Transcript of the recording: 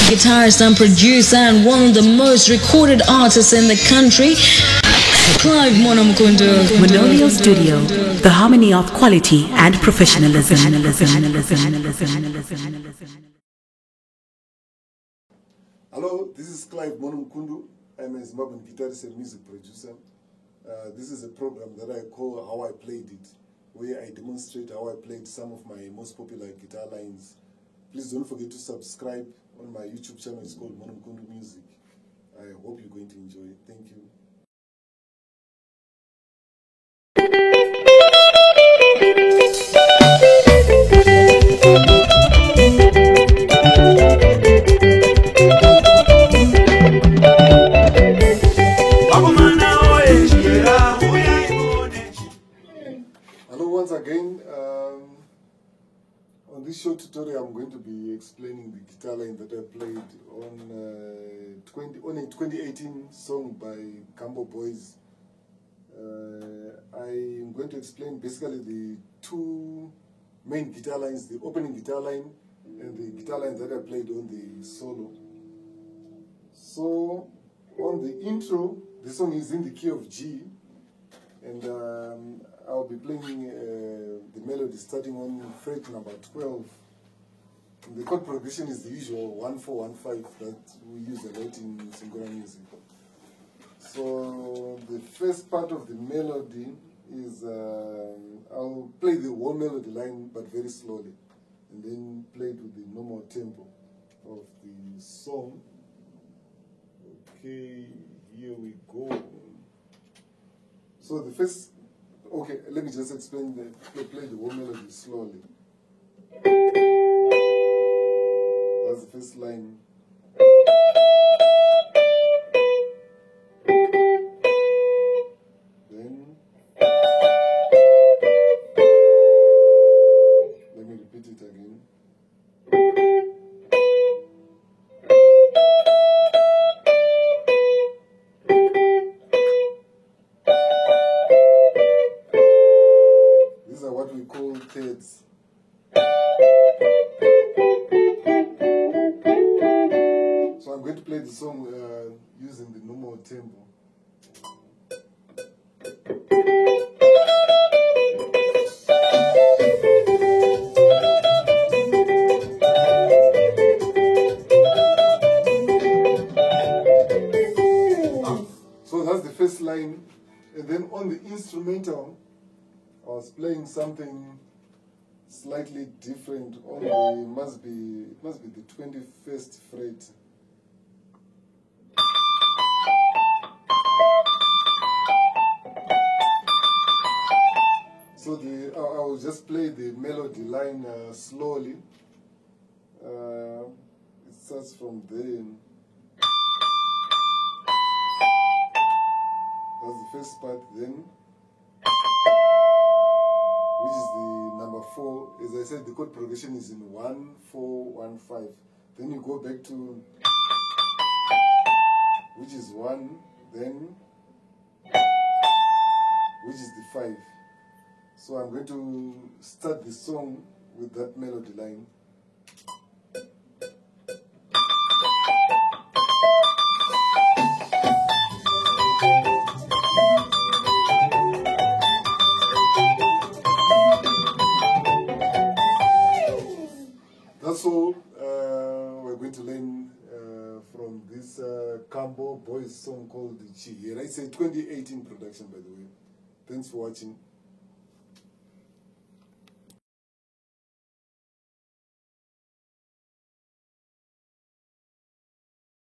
guitarist and producer and one of the most recorded artists in the country, Clive Mwanamkundu. Manolio Studio, the harmony of quality and professionalism. Hello, this is Clive Mwanamkundu. I'm a Zimbabwean guitarist and music producer. This is a program that I call How I Played It, where I demonstrate how I played some of my most popular guitar lines. Please don't forget to subscribe on my YouTube channel. It's called Mwanamkundu Music. I hope you're going to enjoy it. Thank you. Hello once again. On this short tutorial, I'm going to be explaining the guitar line that I played on a 2018 song by Gambo Boys. I'm going to explain basically the two main guitar lines, the opening guitar line and the guitar line that I played on the solo. So on the intro, the song is in the key of G, and I'll be playing the melody starting on fret number 12. And the chord progression is the usual 1-4-1-5 that we use a lot in Singora music. So the first part of the melody is, I'll play the whole melody line but very slowly, and then play it with the normal tempo of the song. Okay, here we go. So the first, okay, let me just explain play the whole melody slowly. That's the first line. Then let me repeat it again. These are what we call thirds. So I'm going to play the song using the normal tempo. So that's the first line, and then on the instrumental, I was playing something slightly different. On the it must be the 21st fret. So I will just play the melody line slowly. It starts from there. That's the first part, then, which is the number 4. As I said, the chord progression is in 1-4-1-5. Then you go back to, which is 1, then, which is the 5. So I'm going to start the song with that melody line. That's all we're going to learn from this Gambo Boys song called Chihera. It's a 2018 production, by the way. Thanks for watching.